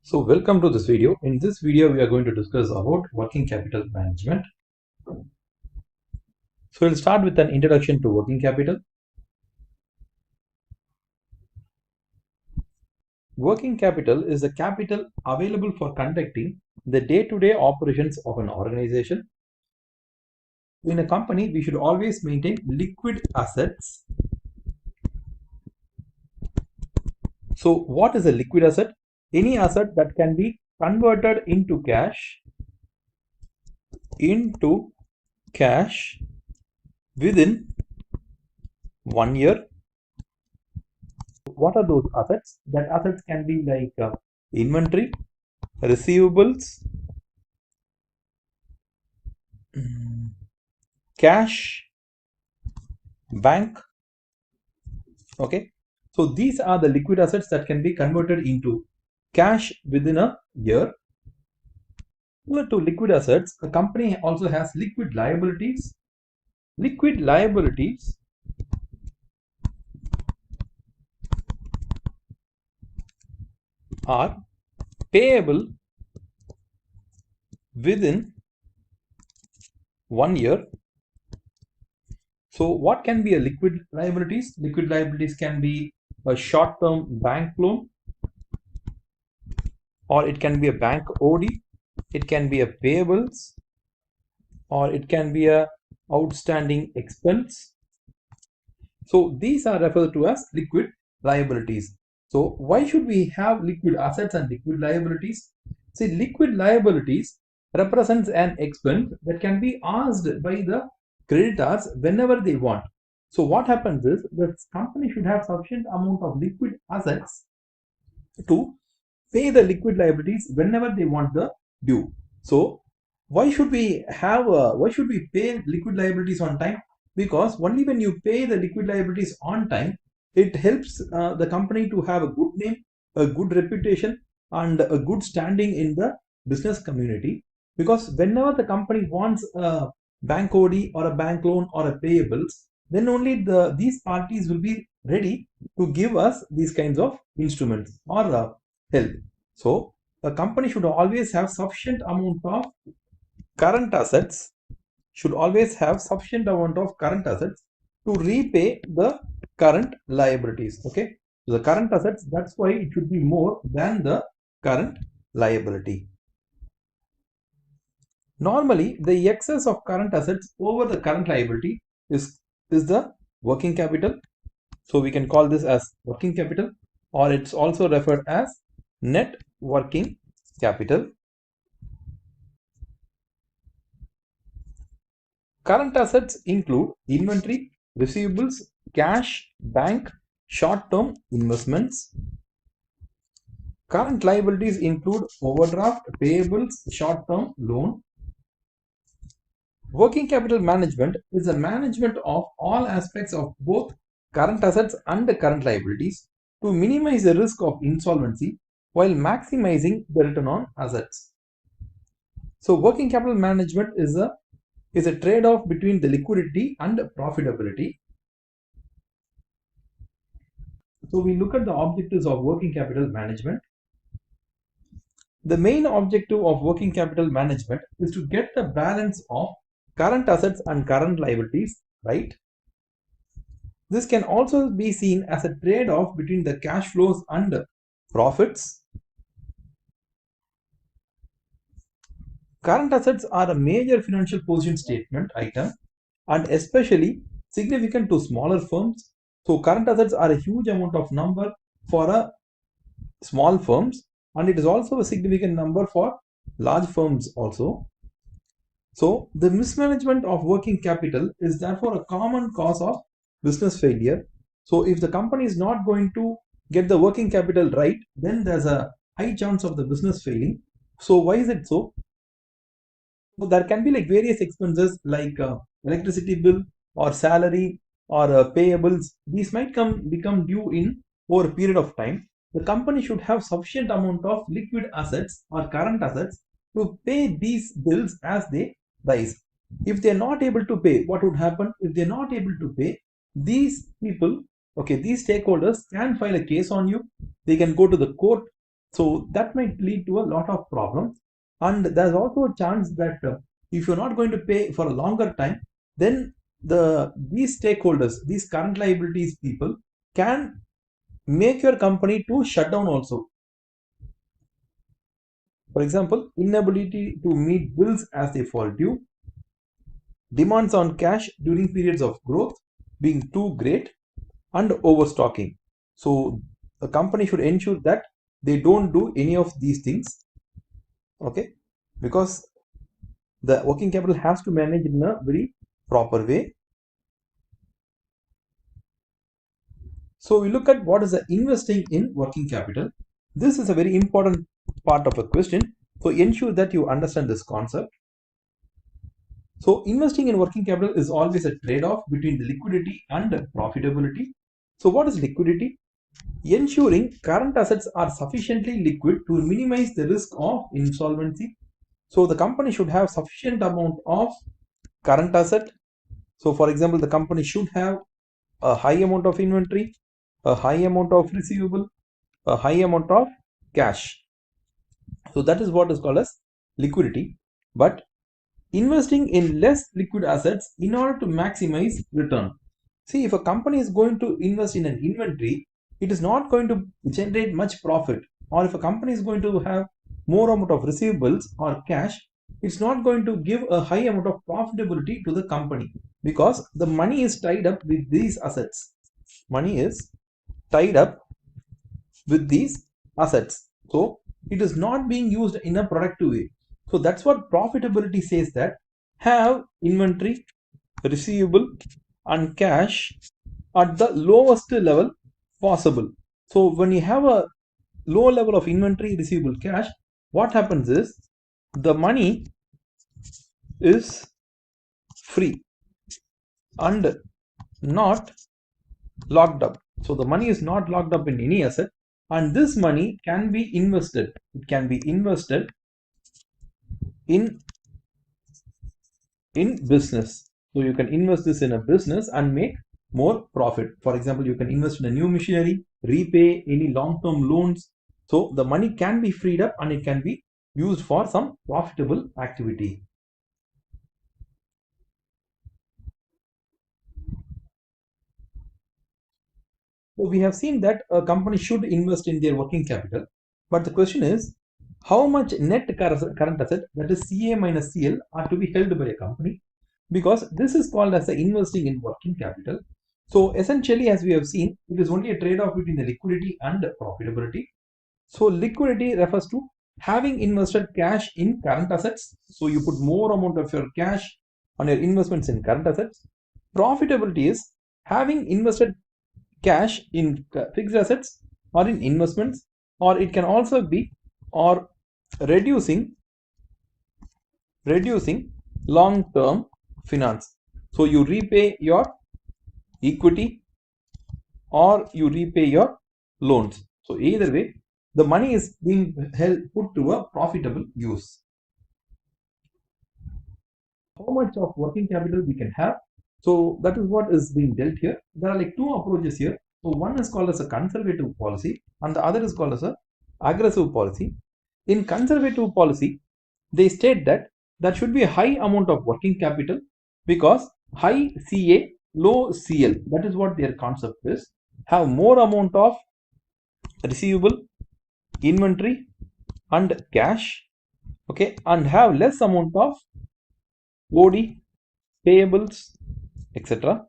So welcome to this video. In this video, we are going to discuss about working capital management. So we'll start with an introduction to working capital. Working capital is the capital available for conducting the day-to-day operations of an organization. In a company, we should always maintain liquid assets. So what is a liquid asset? Any asset that can be converted into cash within 1 year. What are those assets? That assets can be like inventory, receivables, cash, bank. Okay, so these are the liquid assets that can be converted into cash within a year. Similar to liquid assets, a company also has liquid liabilities. Liquid liabilities are payable within 1 year. So what can be a liquid liabilities? Liquid liabilities can be a short-term bank loan, or it can be a bank OD, it can be a payables, or it can be a outstanding expense. So these are referred to as liquid liabilities. So why should we have liquid assets and liquid liabilities? See, liquid liabilities represents an expense that can be asked by the creditors whenever they want. So what happens is the company should have sufficient amount of liquid assets to pay the liquid liabilities whenever they want the due. So why should we pay liquid liabilities on time? Because only when you pay the liquid liabilities on time, it helps the company to have a good name, a good reputation, and a good standing in the business community. Because whenever the company wants a bank OD or a bank loan or a payables, then only these parties will be ready to give us these kinds of instruments or help. So a company should always have sufficient amount of current assets, to repay the current liabilities. Okay, so the current assets, that's why it should be more than the current liability. Normally, the excess of current assets over the current liability is the working capital. So we can call this as working capital, or it's also referred as net working capital. Current assets include inventory, receivables, cash, bank, short-term investments. Current liabilities include overdraft, payables, short-term loan. Working capital management is the management of all aspects of both current assets and the current liabilities to minimize the risk of insolvency while maximizing the return on assets. So working capital management is a trade-off between the liquidity and profitability. So we look at the objectives of working capital management. The main objective of working capital management is to get the balance of current assets and current liabilities right. This can also be seen as a trade-off between the cash flows and profits. Current assets are a major financial position statement item and especially significant to smaller firms. So current assets are a huge amount of number for a small firms, and it is also a significant number for large firms also. So the mismanagement of working capital is therefore a common cause of business failure. So if the company is not going to get the working capital right, then there's a high chance of the business failing. So why is it so? So there can be like various expenses like electricity bill or salary or payables. These might become due in over a period of time. The company should have sufficient amount of liquid assets or current assets to pay these bills as they rise. If they are not able to pay, what would happen? If they are not able to pay, these people, okay, these stakeholders can file a case on you. They can go to the court So that might lead to a lot of problems. And there's also a chance that if you're not going to pay for a longer time, then these stakeholders, these current liabilities people, can make your company to shut down also. For example, inability to meet bills as they fall due, demands on cash during periods of growth being too great, and overstocking. So a company should ensure that they don't do any of these things, okay, because the working capital has to manage in a very proper way. So we look at what is the investing in working capital. This is a very important part of a question, so ensure that you understand this concept. So investing in working capital is always a trade-off between the liquidity and profitability. So what is liquidity? Ensuring current assets are sufficiently liquid to minimize the risk of insolvency. So the company should have sufficient amount of current asset. So for example, the company should have a high amount of inventory, a high amount of receivable, a high amount of cash. So that is what is called as liquidity. But investing in less liquid assets in order to maximize return. See, if a company is going to invest in an inventory, it is not going to generate much profit. Or if a company is going to have more amount of receivables or cash, it's not going to give a high amount of profitability to the company, because the money is tied up with these assets. Money is tied up with these assets. So it is not being used in a productive way. So that's what profitability says, that have inventory, receivable and cash at the lowest level possible. So when you have a low level of inventory, receivable, cash, what happens is the money is free and not locked up. So the money is not locked up in any asset, and this money can be invested. It can be invested in business. So you can invest this in a business and make more profit. For example, you can invest in a new machinery, repay any long-term loans. So the money can be freed up and it can be used for some profitable activity. So we have seen that a company should invest in their working capital, but the question is how much net current asset, that is CA minus CL, are to be held by a company, because this is called as the investing in working capital. So essentially, as we have seen, it is only a trade-off between the liquidity and profitability. So liquidity refers to having invested cash in current assets. So you put more amount of your cash on your investments in current assets. Profitability is having invested cash in fixed assets or in investments, or it can also be or reducing long-term finance. So you repay your equity or you repay your loans. So either way, the money is being put to a profitable use. How much of working capital we can have? So that is what is being dealt here. There are like two approaches here. So one is called as a conservative policy and the other is called as a aggressive policy. In conservative policy, they state that there should be a high amount of working capital because high CA, low CL. That is what their concept is. Have more amount of receivable, inventory and cash, okay, and have less amount of OD, payables, etc.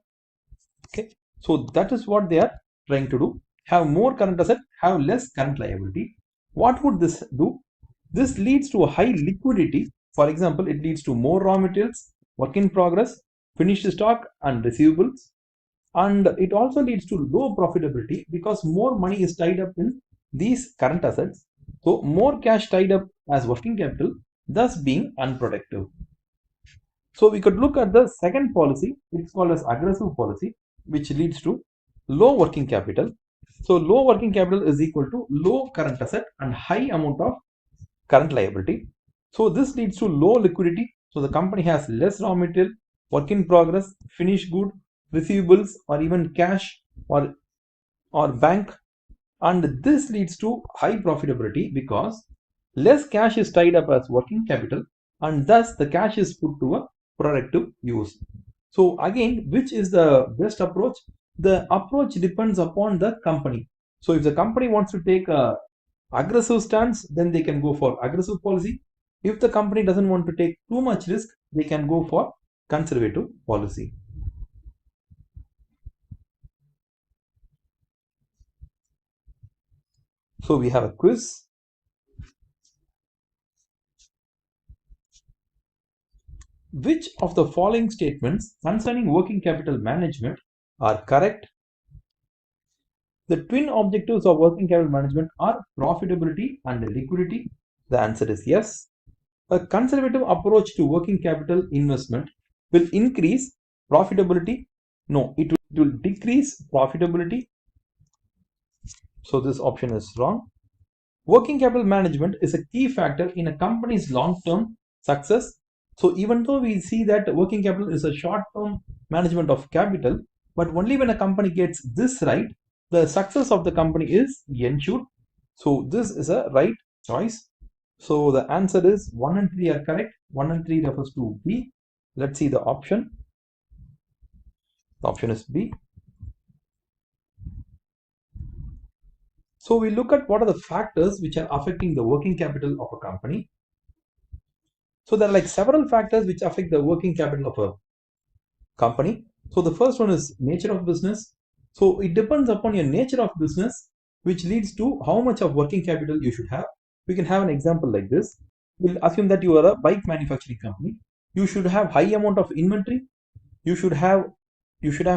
Okay, so that is what they are trying to do. Have more current asset, have less current liability. What would this do? This leads to a high liquidity. For example, it leads to more raw materials, work in progress, finished stock and receivables. And it also leads to low profitability because more money is tied up in these current assets. So more cash tied up as working capital, thus being unproductive. So we could look at the second policy. It's called as aggressive policy, which leads to low working capital. So low working capital is equal to low current asset and high amount of current liability. So this leads to low liquidity. So the company has less raw material, work in progress, finished good, receivables, or even cash or bank And this leads to high profitability because less cash is tied up as working capital, and thus the cash is put to a productive use. So again, which is the best approach? The approach depends upon the company. So if the company wants to take a aggressive stance, then they can go for aggressive policy. If the company doesn't want to take too much risk, they can go for conservative policy. So we have a quiz. Which of the following statements concerning working capital management are correct? The twin objectives of working capital management are profitability and liquidity. The answer is yes. A conservative approach to working capital investment will increase profitability. No, it will decrease profitability. So this option is wrong. Working capital management is a key factor in a company's long-term success. So even though we see that working capital is a short-term management of capital, but only when a company gets this right, the success of the company is ensured. So this is a right choice. So the answer is 1 and 3 are correct. 1 and 3 refers to B. Let's see the option. The option is B. So we look at what are the factors which are affecting the working capital of a company. So there are like several factors which affect the working capital of a company. So the first one is nature of business. So it depends upon your nature of business, which leads to how much of working capital you should have. We can have an example like this. We'll assume that you are a bike manufacturing company. You should have high amount of inventory. You should have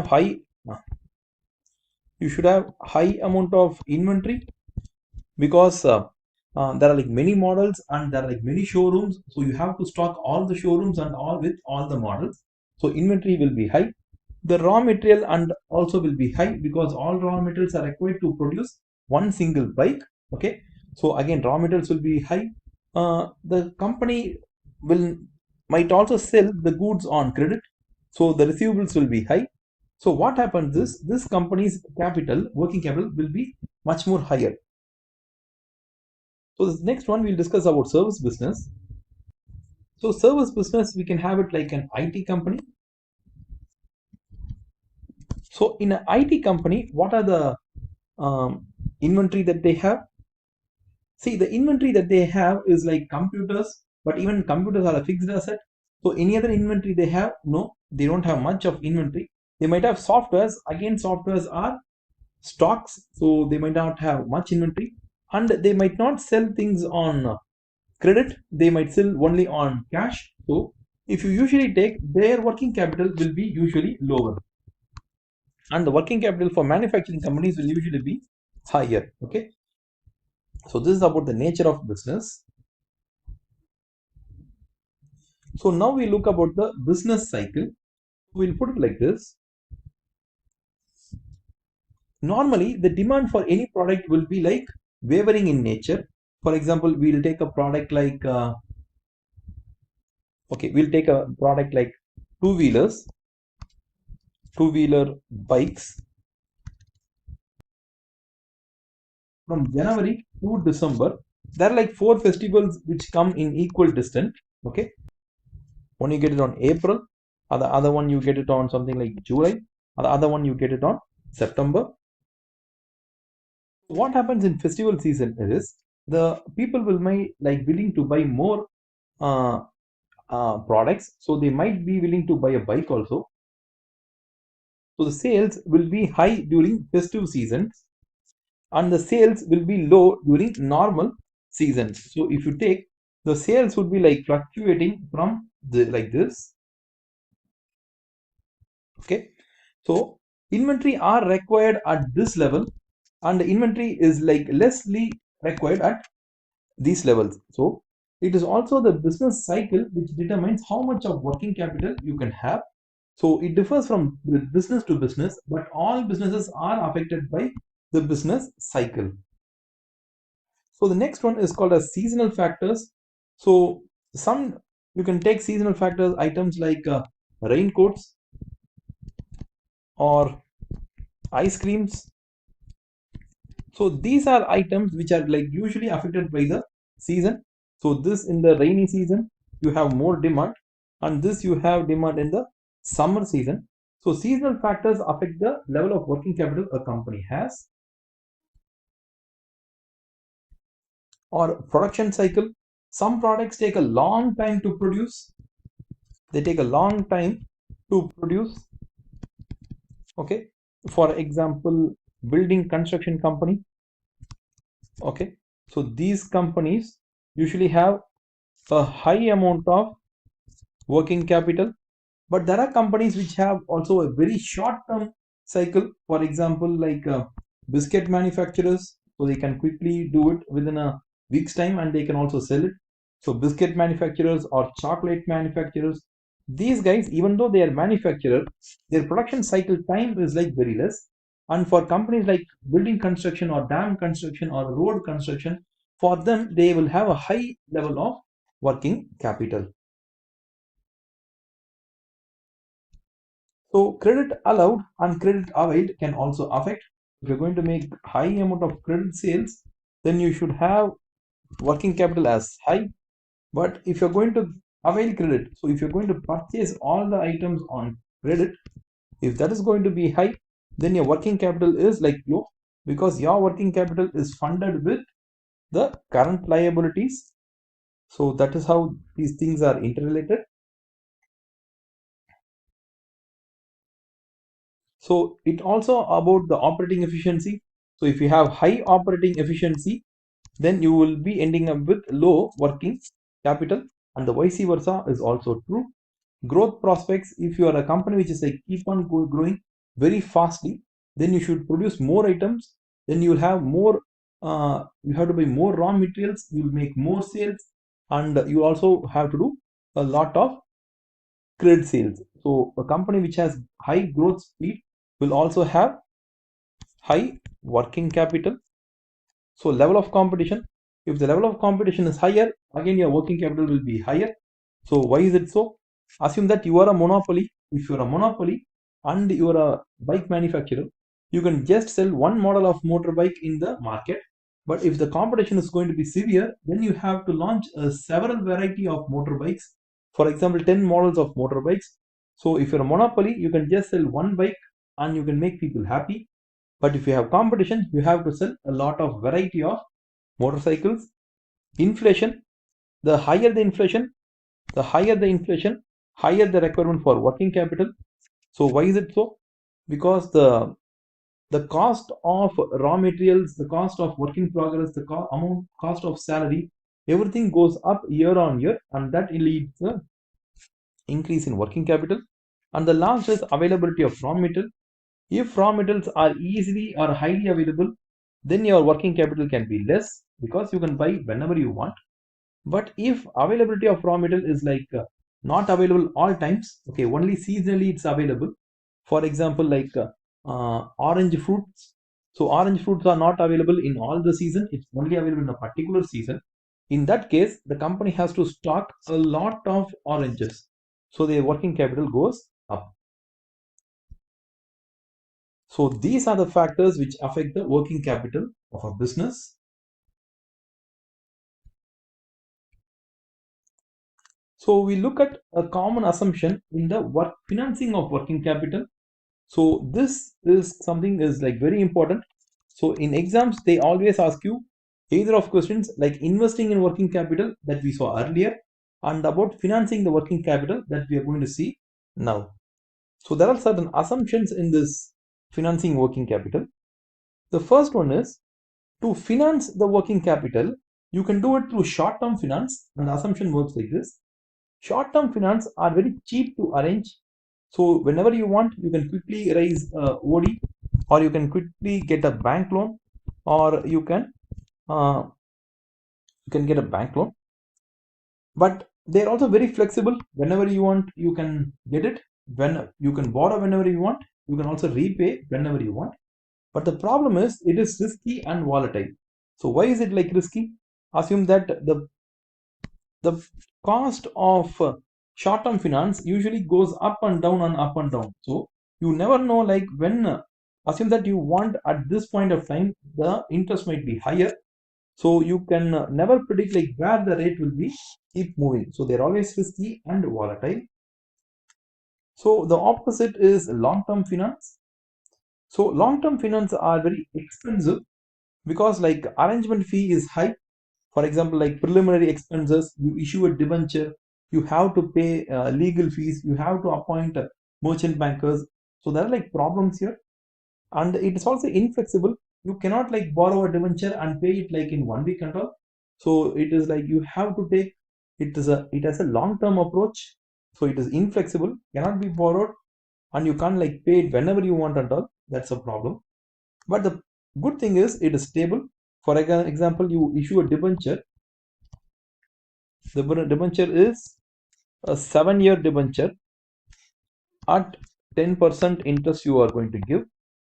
high amount of inventory because there are like many models and there are like many showrooms, so you have to stock all the showrooms and all with all the models, so inventory will be high. The raw material and also will be high because all raw materials are required to produce one single bike. Okay, so again raw materials will be high. The company will might also sell the goods on credit, so the receivables will be high. So what happens is this company's capital working capital will be much more higher. So this next one we'll discuss about service business. So service business, we can have it like an IT company. So in an IT company, what are the inventory that they have? See, the inventory that they have is like computers, but even computers are a fixed asset. So any other inventory they have? No, they don't have much of inventory. They might have softwares. Again, softwares are stocks, so they might not have much inventory, and they might not sell things on credit, they might sell only on cash. So if you usually take, their working capital will be usually lower, and the working capital for manufacturing companies will usually be higher. Okay, so this is about the nature of business. So now we look about the business cycle. We'll put it like this. Normally the demand for any product will be like wavering in nature. For example, we'll take a product like two-wheelers, two-wheeler bikes. From January to December, there are like 4 festivals which come in equal distance. Okay, one you get it on April, the other one you get it on something like July, the other one you get it on September. What happens in festival season is the people will be like willing to buy more uh, products, so they might be willing to buy a bike also. So the sales will be high during festive seasons, and the sales will be low during normal seasons. So if you take, the sales would be like fluctuating from the like this. Okay, so inventory are required at this level, and the inventory is like lessly required at these levels. So it is also the business cycle which determines how much of working capital you can have. So it differs from business to business, but all businesses are affected by the business cycle. So the next one is called as seasonal factors. So some, you can take seasonal factors items like raincoats or ice creams. So these are items which are like usually affected by the season. So this in the rainy season you have more demand, and this you have demand in the summer season. So seasonal factors affect the level of working capital a company has. Or production cycle. Some products take a long time to produce. They take a long time to produce. Okay. For example, building construction company. Okay. So these companies usually have a high amount of working capital, but there are companies which have also a very short term cycle. For example, like biscuit manufacturers, so they can quickly do it within a week's time and they can also sell it. So biscuit manufacturers or chocolate manufacturers, these guys, even though they are manufacturer, their production cycle time is like very less. And for companies like building construction or dam construction or road construction, for them they will have a high level of working capital. So credit allowed and credit availed can also affect. If you're going to make high amount of credit sales, then you should have working capital as high. But if you're going to avail credit, so if you're going to purchase all the items on credit, if that is going to be high, then your working capital is like low, because your working capital is funded with the current liabilities. So that is how these things are interrelated. So it also about the operating efficiency. So if you have high operating efficiency, then you will be ending up with low working capital, and the vice versa is also true. Growth prospects, if you are a company which is like keep on growing very fastly, then you should produce more items, then you will have more, you have to buy more raw materials, you will make more sales, and you also have to do a lot of credit sales. So a company which has high growth speed will also have high working capital. So level of competition, if the level of competition is higher, again your working capital will be higher. So why is it so? Assume that you are a monopoly. If you are a monopoly and you are a bike manufacturer, you can just sell one model of motorbike in the market. But if the competition is going to be severe, then you have to launch several variety of motorbikes. For example, 10 models of motorbikes. So if you're a monopoly, you can just sell one bike and you can make people happy. But if you have competition, you have to sell a lot of variety of motorcycles. Inflation, the higher the inflation, higher the requirement for working capital. So why is it so? Because the cost of raw materials, the cost of work in progress, the cost of salary, everything goes up year on year, and that leads to increase in working capital. And the last is availability of raw material. If raw materials are easily or highly available, then your working capital can be less because you can buy whenever you want. But if availability of raw material is like not available all times, okay, only seasonally it's available. For example, like orange fruits. So orange fruits are not available in all the season. It's only available in a particular season. In that case, the company has to stock a lot of oranges. So their working capital goes up. So these are the factors which affect the working capital of a business. So we look at a common assumption in the work financing of working capital. So this is something is like very important. So in exams, they always ask you either of questions like investing in working capital that we saw earlier and about financing the working capital that we are going to see now. So there are certain assumptions in this financing working capital. The first one is to finance the working capital, you can do it through short-term finance, and the assumption works like this. Short-term finance are very cheap to arrange. So whenever you want, you can quickly raise OD, or you can quickly get a bank loan, or you can get a bank loan. But they're also very flexible. Whenever you want, you can get it. When you can borrow whenever you want, you can also repay whenever you want. But the problem is it is risky and volatile. So why is it like risky? Assume that the cost of short-term finance usually goes up and down and up and down. So you never know like when Assume that you want at this point of time the interest might be higher, so you can never predict like where the rate will be keep moving. So they're always risky and volatile. So the opposite is long-term finance. So long-term finance are very expensive because like arrangement fee is high. For example, like preliminary expenses, you issue a debenture, you have to pay legal fees, you have to appoint merchant bankers. So there are like problems here, and it is also inflexible. You cannot like borrow a debenture and pay it like in 1 week and all. So it is like you have to take it has a long-term approach. So it is inflexible, cannot be borrowed, and you can't like pay it whenever you want and all. That's a problem. But the good thing is it is stable. For example, you issue a debenture. The debenture is a 7-year debenture at 10% interest you are going to give.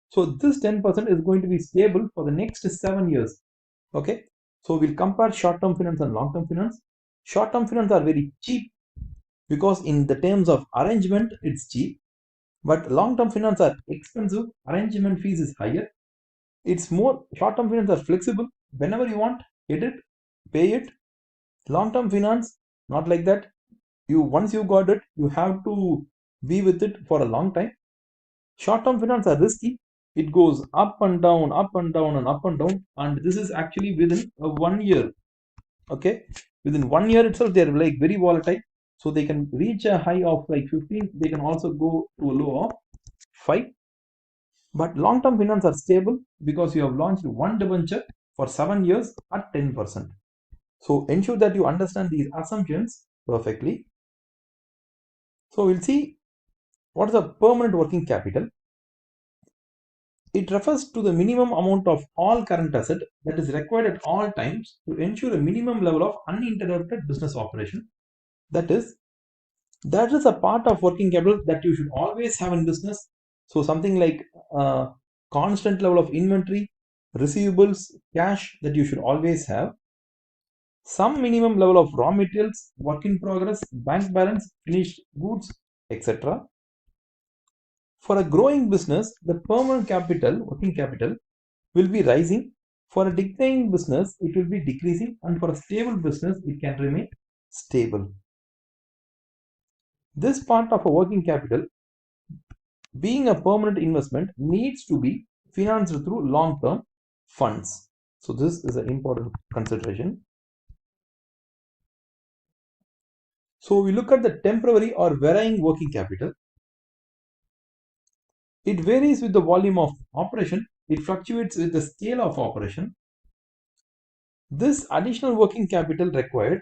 So this 10% is going to be stable for the next 7 years. Okay. So we'll compare short-term finance and long-term finance. Short-term finance are very cheap because in the terms of arrangement, it's cheap. But long-term finance are expensive. Arrangement fees is higher. It's more short-term finance are flexible. Whenever you want, get it, pay it. Long-term finance, not like that. You once you got it, you have to be with it for a long time. Short-term finance are risky. It goes up and down, up and down, and up and down. And this is actually within a 1 year. Okay, within 1 year itself, they're like very volatile. So they can reach a high of like 15. They can also go to a low of 5. But long-term finance are stable because you have launched one debenture for 7 years at 10%. So ensure that you understand these assumptions perfectly. So we'll see what is a permanent working capital. It refers to the minimum amount of all current asset that is required at all times to ensure a minimum level of uninterrupted business operation. That is a part of working capital that you should always have in business. So something like constant level of inventory, receivables, cash that you should always have. Some minimum level of raw materials, work in progress, bank balance, finished goods, etc. For a growing business, the permanent capital, working capital, will be rising. For a declining business, it will be decreasing, and for a stable business, it can remain stable. This part of a working capital, being a permanent investment, needs to be financed through long-term funds. So this is an important consideration. So we look at the temporary or varying working capital. It varies with the volume of operation. It fluctuates with the scale of operation. This additional working capital required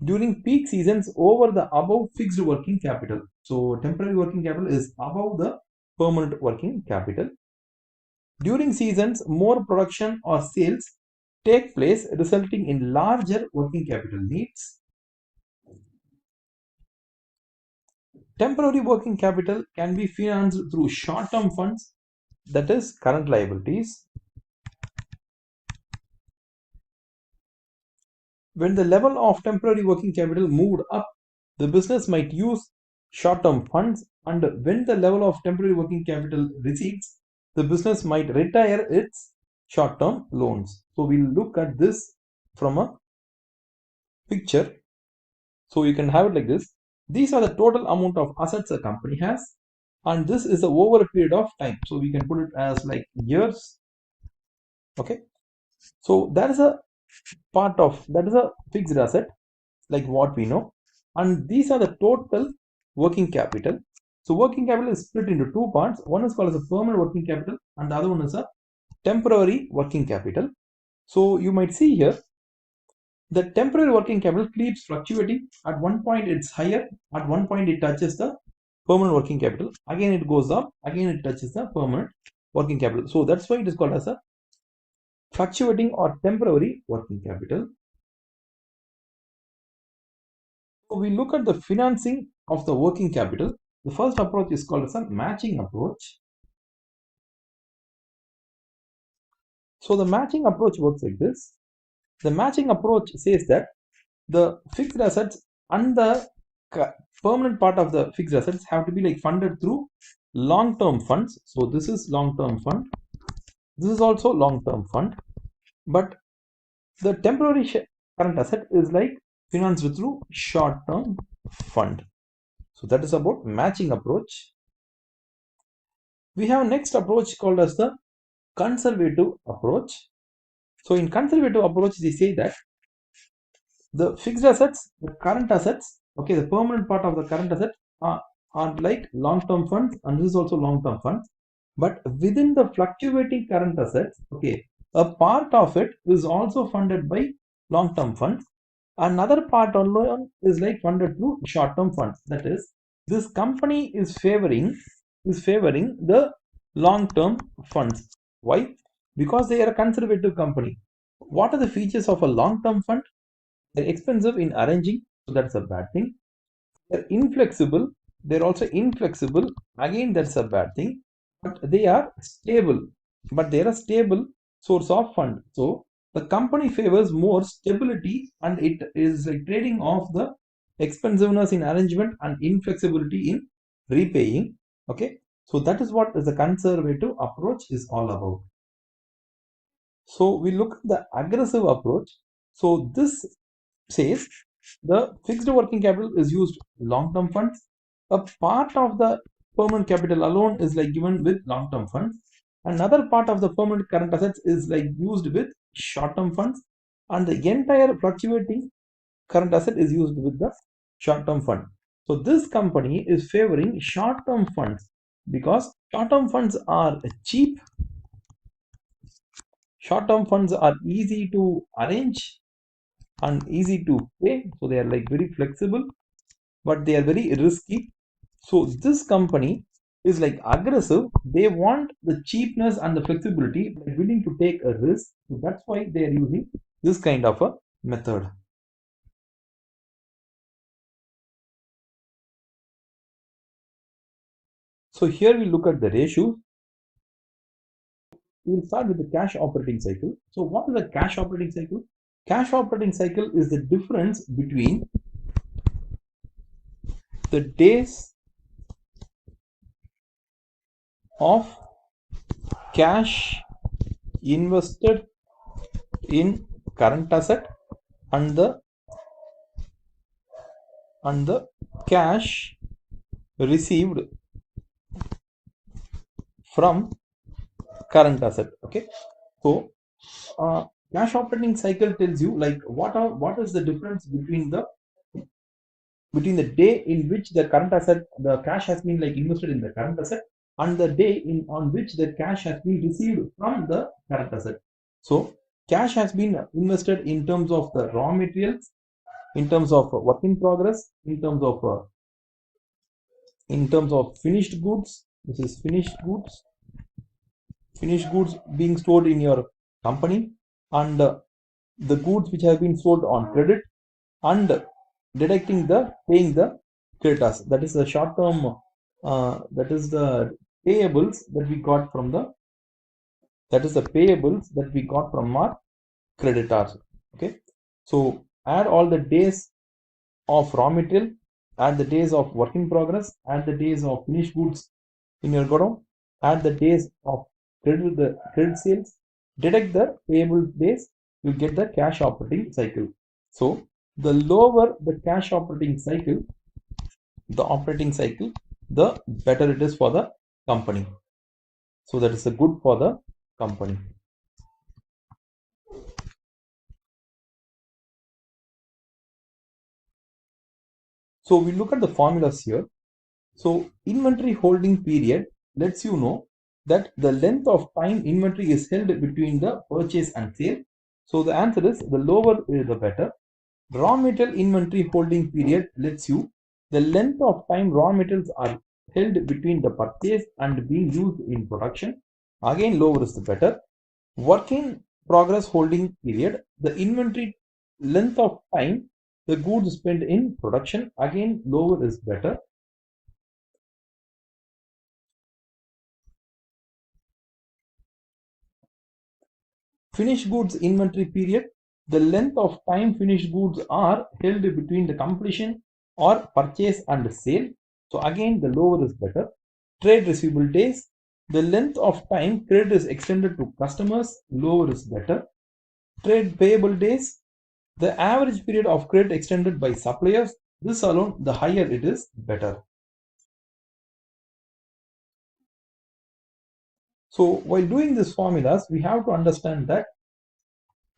during peak seasons over the above fixed working capital. So temporary working capital is above the permanent working capital. During seasons, more production or sales take place, resulting in larger working capital needs. Temporary working capital can be financed through short-term funds, that is current liabilities. When the level of temporary working capital moved up, the business might use short-term funds, and when the level of temporary working capital recedes, the business might retire its short-term loans. So we'll look at this from a picture. So you can have it like this. These are the total amount of assets a company has, and this is over a period of time. So we can put it as like years. Okay. So that is a fixed asset, like what we know, and these are the total working capital. So working capital is split into two parts. One is called as a permanent working capital, and the other one is a temporary working capital. So you might see here the temporary working capital keeps fluctuating. At one point it's higher, at one point it touches the permanent working capital, again it goes up, again it touches the permanent working capital. So that's why it is called as a fluctuating or temporary working capital. So we look at the financing of the working capital. The first approach is called as a matching approach. So the matching approach works like this. The matching approach says that the fixed assets and the permanent part of the fixed assets have to be like funded through long-term funds. So this is long-term fund. This is also long-term fund. But the temporary current asset is like financed through short-term fund. So that is about matching approach. We have next approach called as the conservative approach. So in conservative approach, they say that the fixed assets, the current assets, okay, the permanent part of the current asset are like long-term funds, and this is also long-term funds. But within the fluctuating current assets, okay, a part of it is also funded by long-term funds. Another part alone is like funded through short-term funds. That is, this company is favoring the long-term funds. Why? Because they are a conservative company. What are the features of a long-term fund? They're expensive in arranging, so that's a bad thing. They're inflexible. They're also inflexible. Again, that's a bad thing. But they are stable. But they're a stable source of fund. So the company favors more stability, and it is like trading off the expensiveness in arrangement and inflexibility in repaying. Okay. So that is what the conservative approach is all about. So we look at the aggressive approach. So this says the fixed working capital is used long-term funds. A part of the permanent capital alone is like given with long-term funds. Another part of the permanent current assets is like used with short-term funds, and the entire fluctuating current asset is used with the short-term fund. So this company is favoring short-term funds because short-term funds are cheap, short-term funds are easy to arrange and easy to pay, so they are like very flexible, but they are very risky. So this company is like aggressive. They want the cheapness and the flexibility, but willing to take a risk. So that's why they are using this kind of a method. So here we look at the ratio. We'll start with the cash operating cycle. So what is the cash operating cycle? Cash operating cycle is the difference between the days of cash invested in current asset and the cash received from current asset. Okay, so cash operating cycle tells you like what is the difference between the day in which the current asset, the cash has been like invested in the current asset, and the day on which the cash has been received from the current asset. So cash has been invested in terms of the raw materials, in terms of work in progress, in terms of finished goods. This is finished goods being stored in your company, and the goods which have been sold on credit, and deducting the paying the creditors. That is the short term, that is the payables that we got from the that is the payables that we got from our creditors. Okay, so add all the days of raw material, add the days of work in progress, add the days of finished goods in your godown, add the days of credit sales, deduct the payable days, you get the cash operating cycle. So the lower the cash operating cycle, the better it is for the company. So that is a good for the company. So we look at the formulas here. So inventory holding period lets you know that the length of time inventory is held between the purchase and sale. So the answer is the lower is the better. Raw material inventory holding period lets you the length of time raw materials are held between the purchase and being used in production. Again, lower is the better. Work in progress holding period, the inventory length of time the goods spent in production. Again, lower is better. Finished goods inventory period, the length of time finished goods are held between the completion or purchase and sale. So again, the lower is better. Trade receivable days, the length of time credit is extended to customers, lower is better. Trade payable days, the average period of credit extended by suppliers, this alone, the higher it is, better. So while doing these formulas, we have to understand that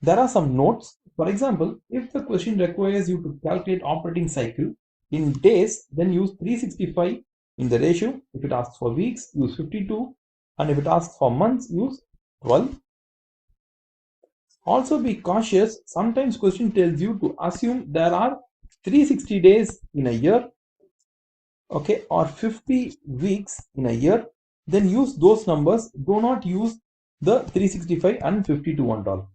there are some notes. For example, if the question requires you to calculate operating cycle in days, then use 365 in the ratio. If it asks for weeks, use 52. And if it asks for months, use 12. Also be cautious. Sometimes question tells you to assume there are 360 days in a year, okay, or 50 weeks in a year. Then use those numbers. Do not use the 365 and 52 one dollar.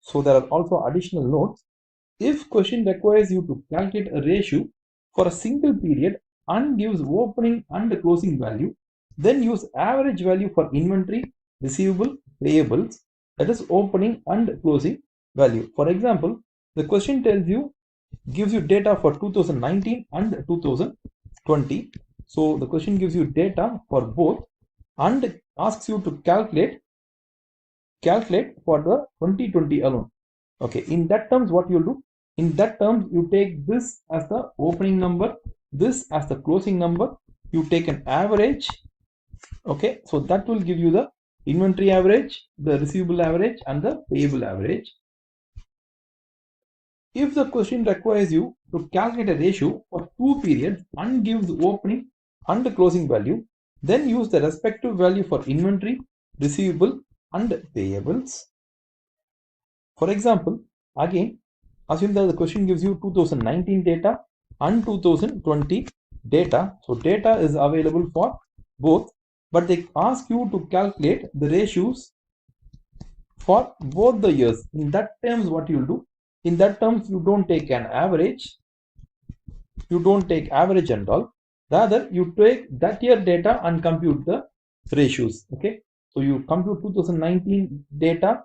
So there are also additional notes. If question requires you to calculate a ratio for a single period and gives opening and closing value, then use average value for inventory, receivable, payables, that is opening and closing value. For example, the question tells you, gives you data for 2019 and 2020. So the question gives you data for both and asks you to calculate for the 2020 alone. Okay, in that terms, what you'll do, in that terms, you take this as the opening number, this as the closing number, you take an average. Okay, so that will give you the inventory average, the receivable average, and the payable average. If the question requires you to calculate a ratio for two periods and gives opening and closing value, then use the respective value for inventory, receivable, and payables. For example, again, assume that the question gives you 2019 data and 2020 data. So data is available for both, but they ask you to calculate the ratios for both the years. In that terms, what you'll do, in that terms, you don't take an average, you don't take average and all. Rather, you take that year data and compute the ratios. Okay, so you compute 2019 data.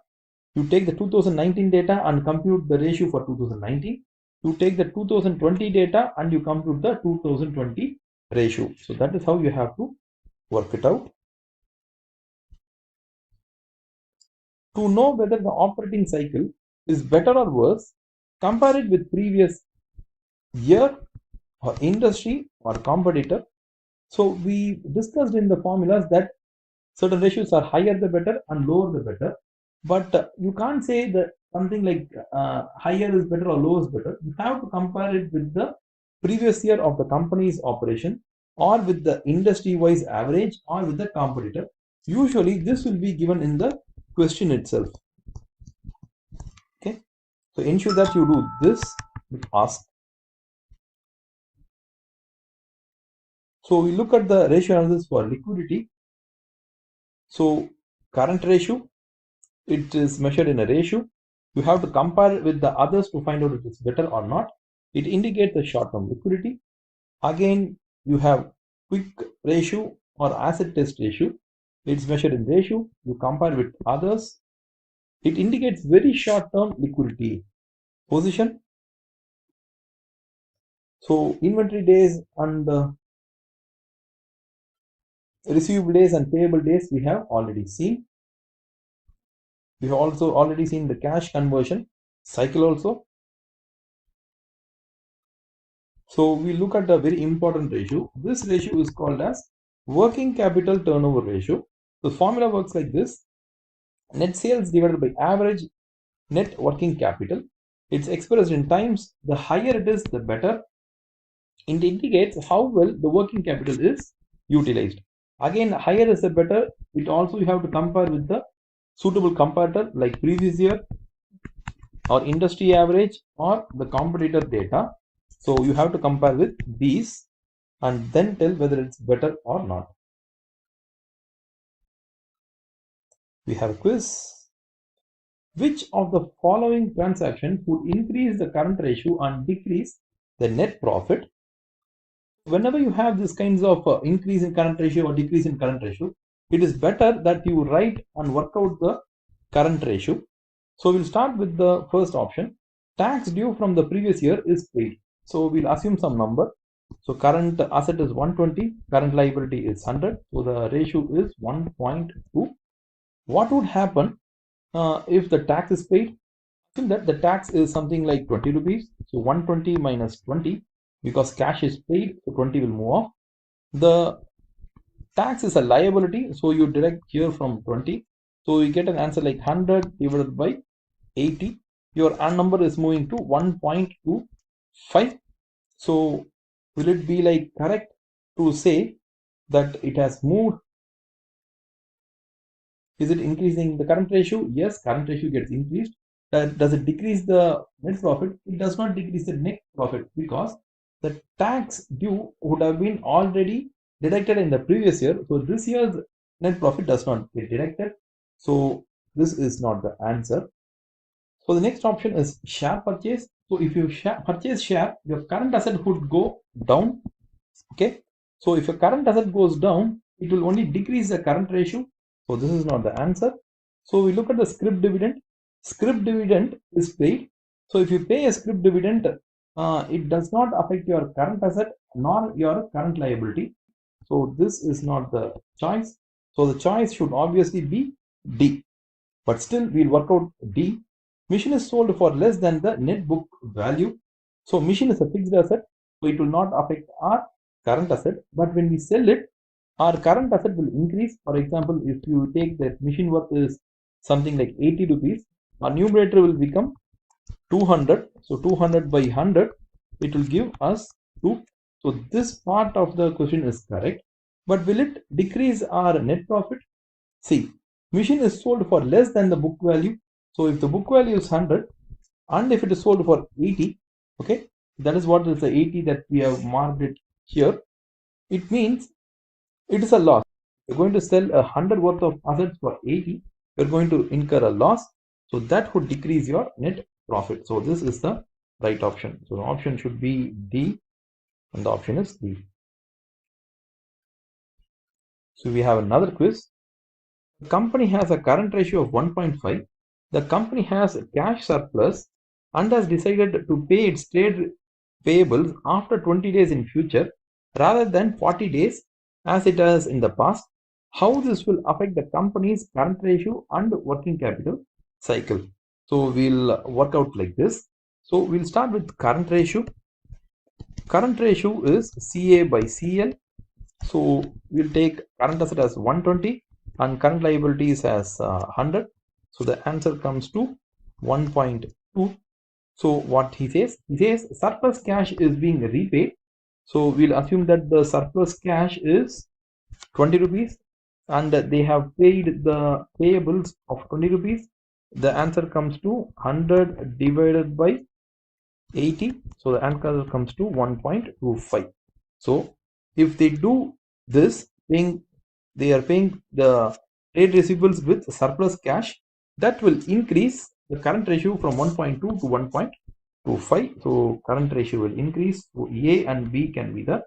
You take the 2019 data and compute the ratio for 2019. You take the 2020 data and you compute the 2020 ratio. So that is how you have to work it out. To know whether the operating cycle is better or worse, compare it with previous year or industry or competitor. So we discussed in the formulas that certain ratios are higher the better and lower the better. But you can't say that something like higher is better or lower is better. You have to compare it with the previous year of the company's operation or with the industry-wise average or with the competitor. Usually this will be given in the question itself. Okay, so ensure that you do this with ask. So we look at the ratio analysis for liquidity. So current ratio, it is measured in a ratio. You have to compare with the others to find out if it's better or not. It indicates the short-term liquidity. Again, you have quick ratio or asset test ratio. It's measured in ratio. You compare with others. It indicates very short-term liquidity. Position. So inventory days and receivable days and payable days we have already seen. We have also already seen the cash conversion cycle also. So we look at a very important ratio. This ratio is called as working capital turnover ratio. The formula works like this: net sales divided by average net working capital. It's expressed in times. The higher it is, the better. It indicates how well the working capital is utilized. Again, higher is the better. It also you have to compare with the suitable comparator like previous year or industry average or the competitor data. So you have to compare with these and then tell whether it's better or not. We have a quiz. Which of the following transactions would increase the current ratio and decrease the net profit? Whenever you have these kinds of increase in current ratio or decrease in current ratio, it is better that you write and work out the current ratio. So we'll start with the first option. Tax due from the previous year is paid. So we'll assume some number. So current asset is 120, current liability is 100. So the ratio is 1.2. What would happen if the tax is paid? Assume that the tax is something like 20 rupees. So 120 minus 20, because cash is paid, so 20 will move off. The tax is a liability, so you deduct here from 20. So you get an answer like 100 divided by 80. Your number is moving to 1.25. So will it be like correct to say that it has moved? Is it increasing the current ratio? Yes, current ratio gets increased. Does it decrease the net profit? It does not decrease the net profit, because the tax due would have been already deducted in the previous year. So this year's net profit does not get deducted. So this is not the answer. So the next option is share purchase. So if you purchase share, your current asset would go down. Okay. So if your current asset goes down, it will only decrease the current ratio. So this is not the answer. So we look at the scrip dividend. Scrip dividend is paid. So if you pay a scrip dividend, it does not affect your current asset nor your current liability. So this is not the choice. So the choice should obviously be D. But still we'll work out D. Machine is sold for less than the net book value. So machine is a fixed asset, so it will not affect our current asset. But when we sell it, our current asset will increase. For example, if you take that machine worth is something like 80 rupees, our numerator will become 200. So 200 by 100, it will give us 2. So this part of the question is correct. But will it decrease our net profit? See, machine is sold for less than the book value. So if the book value is 100 and if it is sold for 80, okay, that is what is the 80 that we have marked it here. It means it is a loss. You're going to sell 100 worth of assets for 80. You're going to incur a loss. So that would decrease your net profit. So this is the right option. So the option should be D, and the option is D. So we have another quiz. The company has a current ratio of 1.5. The company has a cash surplus and has decided to pay its trade payables after 20 days in future rather than 40 days as it has in the past. How this will affect the company's current ratio and working capital cycle? So we'll work out like this. So we'll start with current ratio. Current ratio is CA by CL. So we'll take current asset as 120 and current liabilities as 100. So the answer comes to 1.2. So what he says surplus cash is being repaid. So we'll assume that the surplus cash is 20 rupees and they have paid the payables of 20 rupees. The answer comes to 100 divided by 80. So the answer comes to 1.25. So if they do this, they are paying the trade receivables with surplus cash, that will increase the current ratio from 1.2 to 1.25. So current ratio will increase. So A and B can be the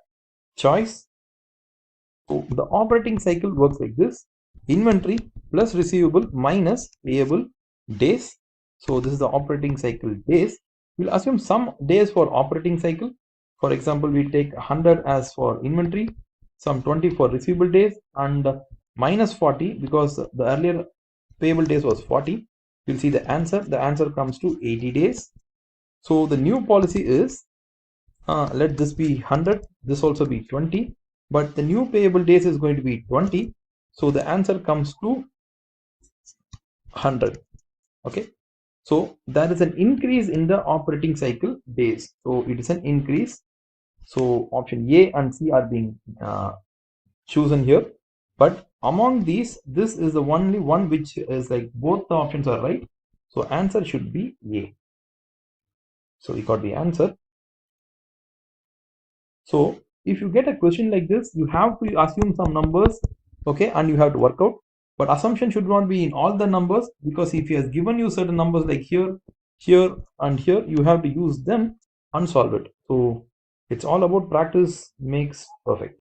choice. So the operating cycle works like this: inventory plus receivable minus payable days. So this is the operating cycle days. We'll assume some days for operating cycle. For example, we take 100 as for inventory, some 20 for receivable days, and minus 40 because the earlier payable days was 40. You'll see the answer. The answer comes to 80 days. So the new policy is let this be 100, this also be 20, but the new payable days is going to be 20. So the answer comes to 100. Okay. So there is an increase in the operating cycle days. So it is an increase. So option A and C are being chosen here. But among these, this is the only one which is like both the options are right. So answer should be A. So we got the answer. So if you get a question like this, you have to assume some numbers, okay, and you have to work out. But assumption should not be in all the numbers, because if he has given you certain numbers like here, here, and here, you have to use them and solve it. So it's all about practice makes perfect.